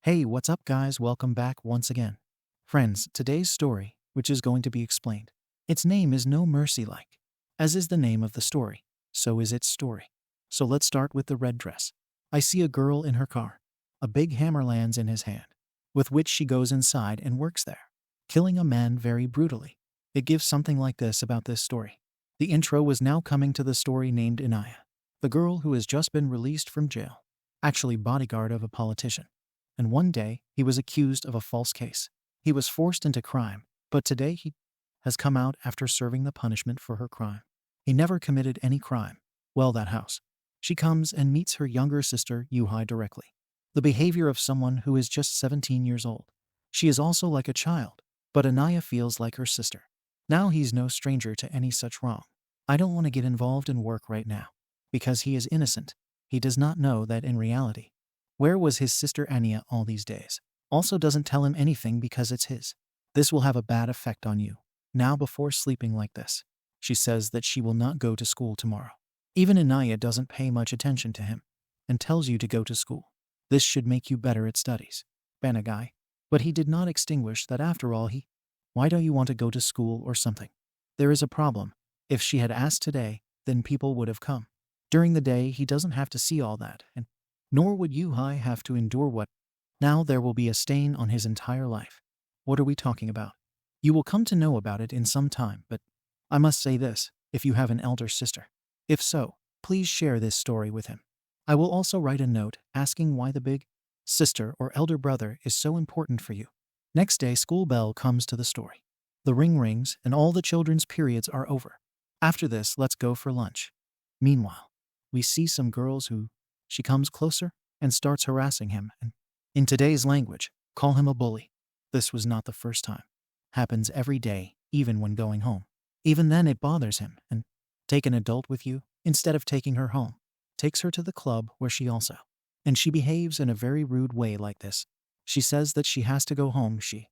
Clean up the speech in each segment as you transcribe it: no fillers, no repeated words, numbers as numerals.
Hey, what's up, guys? Welcome back once again. Friends, today's story, which is going to be explained, its name is No Mercy Like. As is the name of the story, so is its story. So let's start with the red dress. I see a girl in her car. A big hammer lands in his hand, with which she goes inside and works there, killing a man very brutally. It gives something like this about this story. The intro was now coming to the story named Inaya, the girl who has just been released from jail, actually bodyguard of a politician. And one day, he was accused of a false case. He was forced into crime, but today he has come out after serving the punishment for her crime. He never committed any crime. Well, that house. She comes and meets her younger sister, Yuhai, directly. The behavior of someone who is just 17 years old. She is also like a child, but Anaya feels like her sister. Now he's no stranger to any such wrong. I don't want to get involved in work right now, because he is innocent. He does not know that in reality, where was his sister Anya all these days? Also doesn't tell him anything because it's his. This will have a bad effect on you. Now before sleeping like this, she says that she will not go to school tomorrow. Even Anaya doesn't pay much attention to him and tells you to go to school. This should make you better at studies. Banagai. But he did not extinguish that after all why don't you want to go to school or something? There is a problem. If she had asked today, then people would have come. During the day he doesn't have to see all that, and nor would Yuhai have to endure what. Now there will be a stain on his entire life. What are we talking about? You will come to know about it in some time, but I must say this, if you have an elder sister. If so, please share this story with him. I will also write a note asking why the big sister or elder brother is so important for you. Next day, school bell comes to the story. The ring rings and all the children's periods are over. After this, let's go for lunch. Meanwhile, we see some girls who. She comes closer and starts harassing him and, in today's language, call him a bully. This was not the first time. Happens every day, even when going home. Even then it bothers him and, take an adult with you, instead of taking her home. Takes her to the club where she also. And she behaves in a very rude way like this. She says that she has to go home. She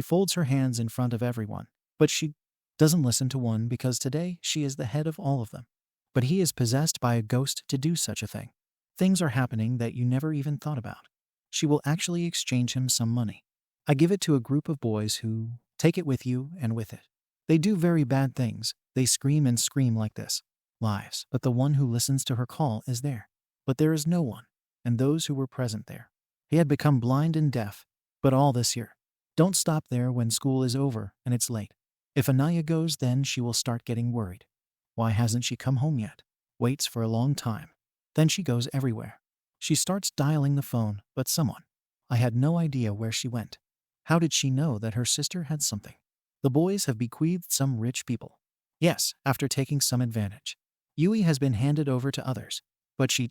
folds her hands in front of everyone, but she doesn't listen to one because today she is the head of all of them. But he is possessed by a ghost to do such a thing. Things are happening that you never even thought about. She will actually exchange him some money. I give it to a group of boys who take it with you and with it. They do very bad things. They scream and scream like this. Lies. But the one who listens to her call is there. But there is no one. And those who were present there. He had become blind and deaf. But all this year. Don't stop there when school is over and it's late. If Anaya goes, then she will start getting worried. Why hasn't she come home yet? Waits for a long time. Then she goes everywhere. She starts dialing the phone, but someone. I had no idea where she went. How did she know that her sister had something? The boys have bequeathed some rich people. Yes, after taking some advantage. Yui has been handed over to others. But she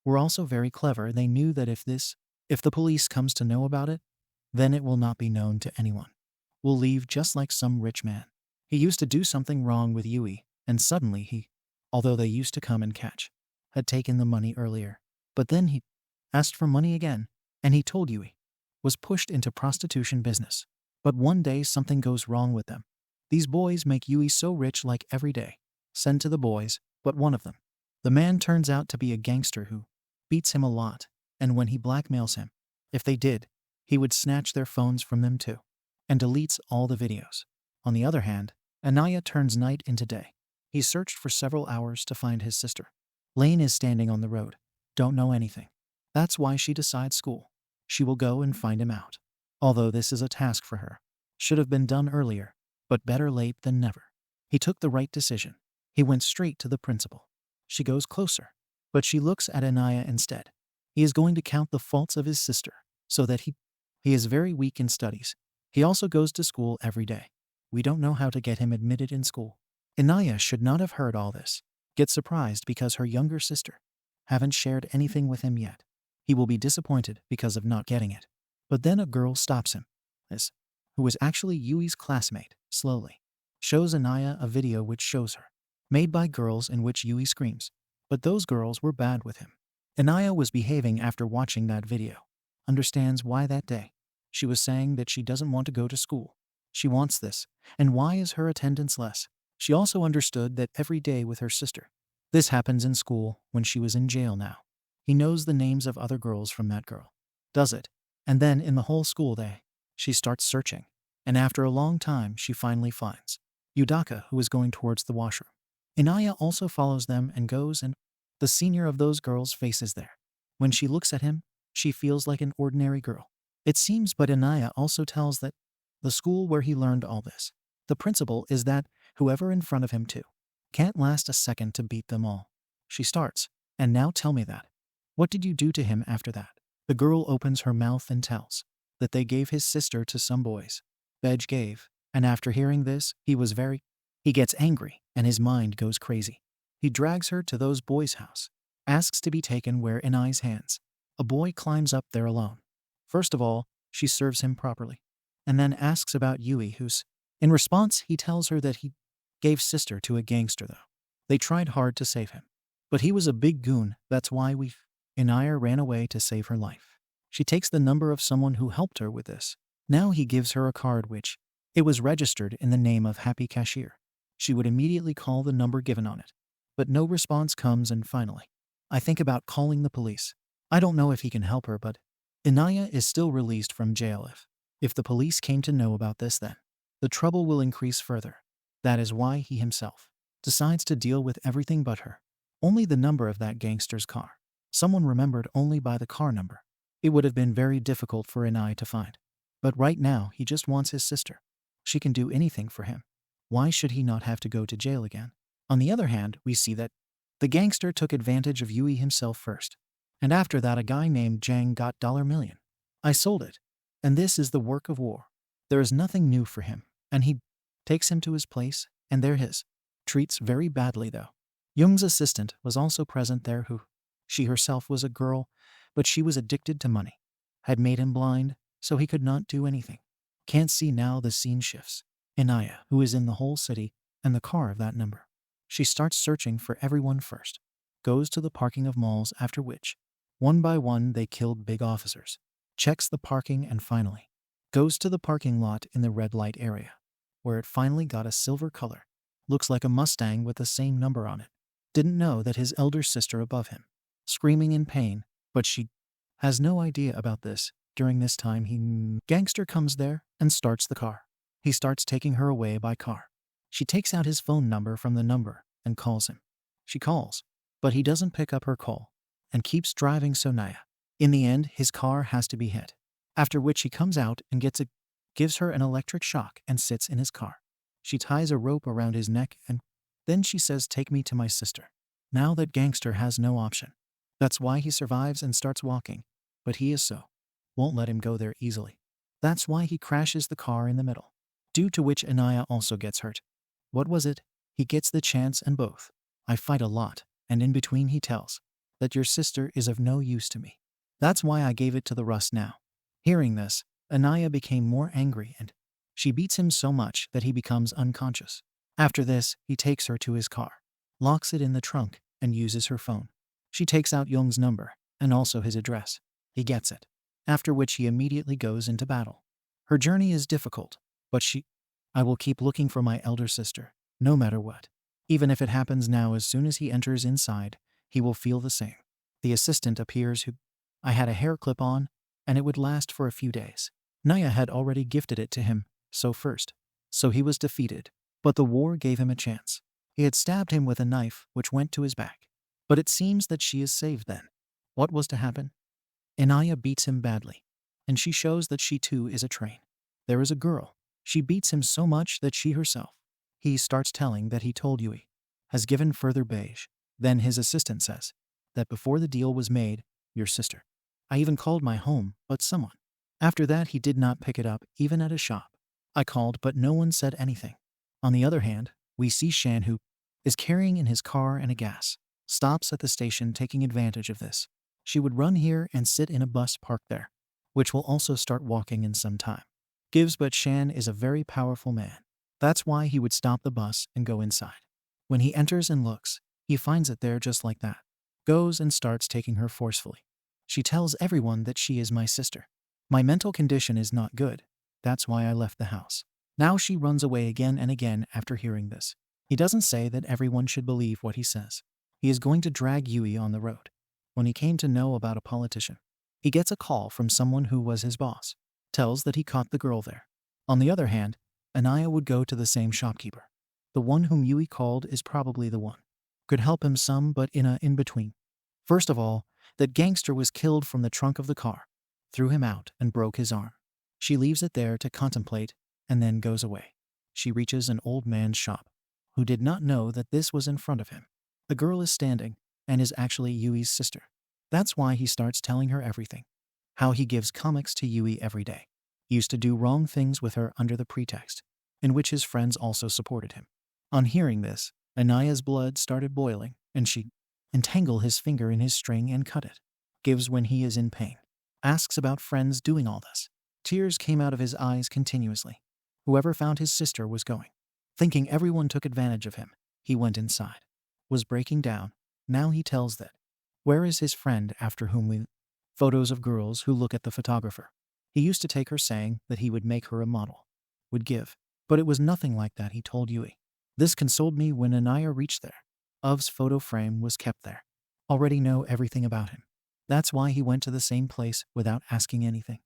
were also very clever. They knew that if the police comes to know about it, then it will not be known to anyone. Will leave just like some rich man. He used to do something wrong with Yui, and suddenly although they used to come and catch, had taken the money earlier. But then he asked for money again, and he told Yui was pushed into prostitution business. But one day something goes wrong with them. These boys make Yui so rich like every day. Send to the boys, but one of them. The man turns out to be a gangster who beats him a lot, and when he blackmails him, if they did, he would snatch their phones from them too, and deletes all the videos. On the other hand, Anaya turns night into day. He searched for several hours to find his sister. Lane is standing on the road. Don't know anything. That's why she decides school. She will go and find him out. Although this is a task for her. Should have been done earlier, but better late than never. He took the right decision. He went straight to the principal. She goes closer, but she looks at Anaya instead. He is going to count the faults of his sister, so that he is very weak in studies. He also goes to school every day. We don't know how to get him admitted in school. Anaya should not have heard all this. Get surprised because her younger sister haven't shared anything with him yet. He will be disappointed because of not getting it. But then a girl stops him. This, who is actually Yui's classmate, slowly shows Anaya a video which shows her, made by girls in which Yui screams. But those girls were bad with him. Anaya was behaving after watching that video. Understands why that day. She was saying that she doesn't want to go to school. She wants this, and why is her attendance less? She also understood that every day with her sister. This happens in school when she was in jail now. He knows the names of other girls from that girl. Does it? And then in the whole school day, she starts searching. And after a long time, she finally finds Yudaka, who is going towards the washroom. Inaya also follows them and goes, and the senior of those girls' faces there. When she looks at him, she feels like an ordinary girl. It seems, but Inaya also tells that the school where he learned all this, the principle is that whoever in front of him too can't last a second to beat them all. She starts, and now tell me that. What did you do to him after that? The girl opens her mouth and tells that they gave his sister to some boys. Bedge gave, and after hearing this, he gets angry and his mind goes crazy. He drags her to those boys' house, asks to be taken where in Ai's hands. A boy climbs up there alone. First of all, she serves him properly, and then asks about Yui, who's. In response, he tells her that he gave sister to a gangster though. They tried hard to save him, but he was a big goon, that's why Inaya ran away to save her life. She takes the number of someone who helped her with this. Now he gives her a card which, it was registered in the name of Happy Cashier. She would immediately call the number given on it. But no response comes, and finally, I think about calling the police. I don't know if he can help her, but Inaya is still released from jail. If the police came to know about this, then the trouble will increase further. That is why he himself decides to deal with everything but her. Only the number of that gangster's car. Someone remembered only by the car number. It would have been very difficult for Inai to find. But right now, he just wants his sister. She can do anything for him. Why should he not have to go to jail again? On the other hand, we see that the gangster took advantage of Yui himself first. And after that, a guy named Jang got $1,000,000. I sold it. And this is the work of war. There is nothing new for him. And he takes him to his place, and there his treats very badly though. Jung's assistant was also present there, who, she herself was a girl, but she was addicted to money. Had made him blind, so he could not do anything. Can't see now. The scene shifts. Inaya, who is in the whole city, and the car of that number. She starts searching for everyone first. Goes to the parking of malls, after which, one by one, they killed big officers. Checks the parking and finally goes to the parking lot in the red light area, where it finally got a silver color. Looks like a Mustang with the same number on it. Didn't know that his elder sister above him, screaming in pain, but she has no idea about this. During this time, gangster comes there and starts the car. He starts taking her away by car. She takes out his phone number from the number and calls him. She calls, but he doesn't pick up her call and keeps driving. So Naya, in the end, his car has to be hit. After which he comes out and gives her an electric shock and sits in his car. She ties a rope around his neck and then she says, "Take me to my sister." Now that gangster has no option. That's why he survives and starts walking, but he won't let him go there easily. That's why he crashes the car in the middle, due to which Inaya also gets hurt. What was it? He gets the chance and both. I fight a lot, and in between he tells that your sister is of no use to me. That's why I gave it to the Rust now. Hearing this, Inaya became more angry and she beats him so much that he becomes unconscious. After this, he takes her to his car, locks it in the trunk, and uses her phone. She takes out Jung's number and also his address. He gets it. After which he immediately goes into battle. Her journey is difficult, but I will keep looking for my elder sister, no matter what. Even if it happens now, as soon as he enters inside, he will feel the same. The assistant appears who I had a hair clip on, and it would last for a few days. Naya had already gifted it to him, so he was defeated, but the war gave him a chance. He had stabbed him with a knife, which went to his back. But it seems that she is saved then. What was to happen? Inaya beats him badly, and she shows that she too is a train. There is a girl. She beats him so much that she herself. He starts telling that he told Yui, has given further beige. Then his assistant says that before the deal was made, your sister. I even called my home, but someone. After that, he did not pick it up, even at a shop. I called, but no one said anything. On the other hand, we see Shan, who is carrying in his car and a gas. Stops at the station, taking advantage of this. She would run here and sit in a bus parked there, which will also start walking in some time. But Shan is a very powerful man. That's why he would stop the bus and go inside. When he enters and looks, he finds it there just like that. Goes and starts taking her forcefully. She tells everyone that she is my sister. My mental condition is not good. That's why I left the house. Now she runs away again and again after hearing this. He doesn't say that everyone should believe what he says. He is going to drag Yui on the road. When he came to know about a politician, He gets a call from someone who was his boss, tells that he caught the girl there. On the other hand, Anaya would go to the same shopkeeper. The one whom Yui called is probably the one. Could help him some, but in a in-between. First of all, that gangster was killed from the trunk of the car, threw him out and broke his arm. She leaves it there to contemplate and then goes away. She reaches an old man's shop, who did not know that this was in front of him. The girl is standing and is actually Yui's sister. That's why he starts telling her everything. How he gives comics to Yui every day. Used to do wrong things with her under the pretext, in which his friends also supported him. On hearing this, Anaya's blood started boiling, and she entangled his finger in his string and cut it. Gives when he is in pain. Asks about friends doing all this. Tears came out of his eyes continuously. Whoever found his sister was going. Thinking everyone took advantage of him, he went inside. Was breaking down. Now he tells that. Where is his friend after whom we... Photos of girls who look at the photographer. He used to take her saying that he would make her a model. Would give. But it was nothing like that, he told Yui. This consoled me when Anaya reached there. Ov's photo frame was kept there. Already know everything about him. That's why he went to the same place without asking anything.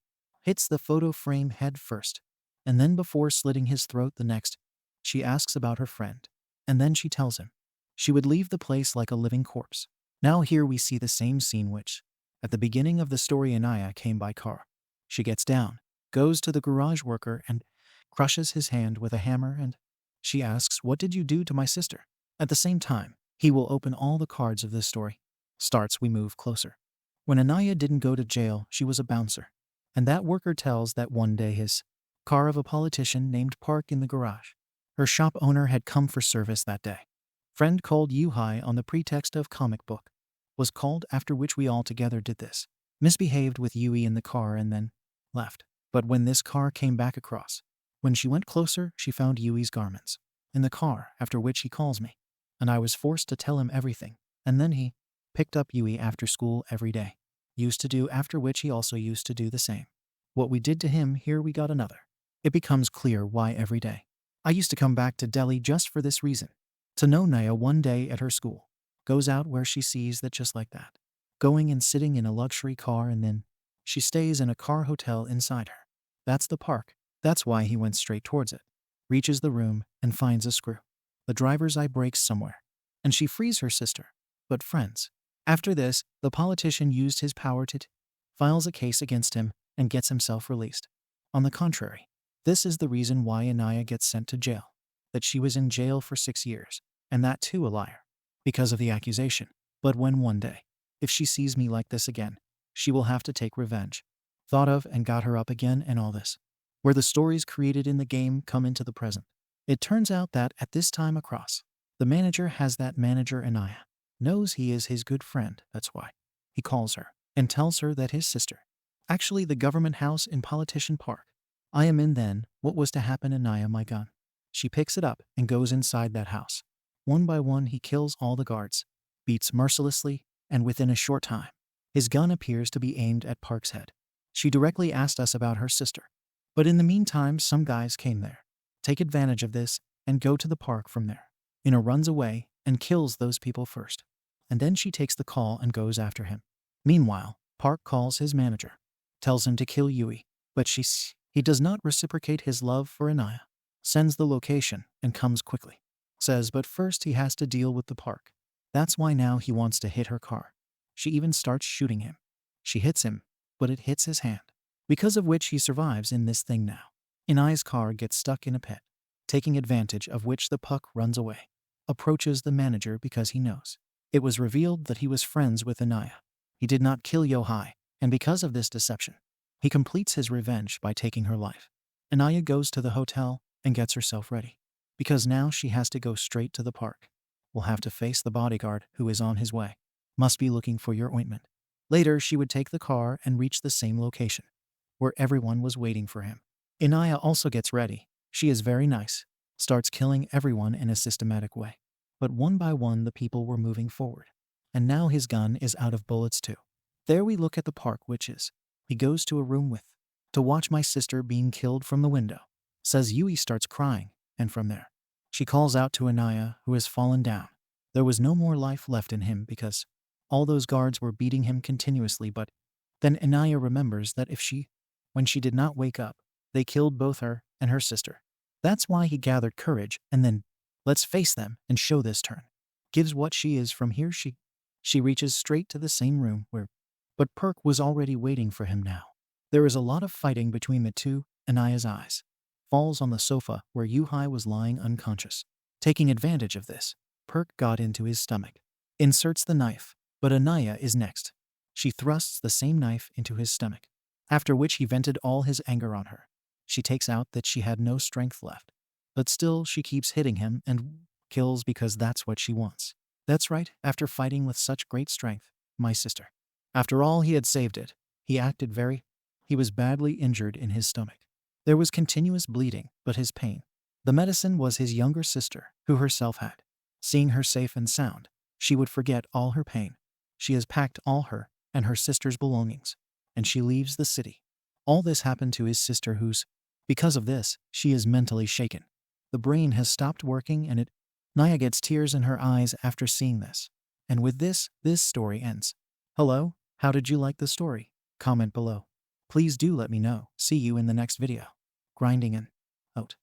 Hits the photo frame head first. And then before slitting his throat the next, she asks about her friend. And then she tells him. She would leave the place like a living corpse. Now here we see the same scene which, at the beginning of the story, Anaya came by car. She gets down, goes to the garage worker and crushes his hand with a hammer, and she asks, "What did you do to my sister?" At the same time, he will open all the cards of this story. Starts, we move closer. When Anaya didn't go to jail, she was a bouncer. And that worker tells that one day his car of a politician named Park in the garage. Her shop owner had come for service that day. Friend called Yuhai on the pretext of comic book. Was called, after which we all together did this. Misbehaved with Yui in the car and then left. But when this car came back across, when she went closer, she found Yui's garments in the car, after which he calls me. And I was forced to tell him everything. And then he picked up Yui after school every day. Used to do, after which he also used to do the same. What we did to him, here we got another. It becomes clear why every day. I used to come back to Delhi just for this reason. To know Naya one day at her school. Goes out where she sees that just like that. Going and sitting in a luxury car, and then she stays in a car hotel inside her. That's the park. That's why he went straight towards it. Reaches the room and finds a screw. The driver's eye breaks somewhere. And she frees her sister. But friends. After this, the politician used his power to files a case against him and gets himself released. On the contrary, this is the reason why Anaya gets sent to jail. That she was in jail for 6 years. And that too a liar. Because of the accusation. But when one day, if she sees me like this again, she will have to take revenge. Thought of and got her up again and all this. Where the stories created in the game come into the present. It turns out that at this time across, the manager has that manager Anaya. Knows he is his good friend, that's why. He calls her and tells her that his sister. Actually the government house in Politician Park. I am in then, what was to happen Anaya my gun. She picks it up and goes inside that house. One by one he kills all the guards, beats mercilessly, and within a short time, his gun appears to be aimed at Park's head. She directly asked us about her sister. But in the meantime some guys came there, take advantage of this, and go to the park from there. Ina runs away and kills those people first. And then she takes the call and goes after him. Meanwhile, Park calls his manager, tells him to kill Yui, but he does not reciprocate his love for Anaya. Sends the location and comes quickly. Says but first he has to deal with the park. That's why now he wants to hit her car. She even starts shooting him. She hits him, but it hits his hand. Because of which he survives in this thing now. Inaya's car gets stuck in a pit. Taking advantage of which the Puck runs away. Approaches the manager because he knows. It was revealed that he was friends with Anaya. He did not kill Yohai, and because of this deception, he completes his revenge by taking her life. Anaya goes to the hotel and gets herself ready. Because now she has to go straight to the park. Will have to face the bodyguard who is on his way. Must be looking for your ointment. Later she would take the car and reach the same location, where everyone was waiting for him. Inaya also gets ready. She is very nice. Starts killing everyone in a systematic way. But one by one the people were moving forward. And now his gun is out of bullets too. There we look at the park, which is, he goes to a room with, to watch my sister being killed from the window. Says Yui starts crying. And from there, she calls out to Anaya, who has fallen down. There was no more life left in him because all those guards were beating him continuously, but Then Inaya remembers that when she did not wake up, they killed both her and her sister. That's why he gathered courage and then, let's face them and show this turn. Gives what she is from here she reaches straight to the same room but Perk was already waiting for him now. There is a lot of fighting between the two. Inaya's eyes falls on the sofa where Yuhai was lying unconscious. Taking advantage of this, Perk got into his stomach, inserts the knife, but Inaya is next. She thrusts the same knife into his stomach, after which he vented all his anger on her. She takes out that she had no strength left, but still she keeps hitting him and kills because that's what she wants. That's right, after fighting with such great strength, my sister. After all, he had saved it. He was badly injured in his stomach. There was continuous bleeding, but his pain. The medicine was his younger sister, who herself had. Seeing her safe and sound, she would forget all her pain. She has packed all her and her sister's belongings, and she leaves the city. All this happened to his sister because of this, she is mentally shaken. The brain has stopped working and Naya gets tears in her eyes after seeing this. And with this story ends. Hello, how did you like the story? Comment below. Please do let me know. See you in the next video. Grinding and out.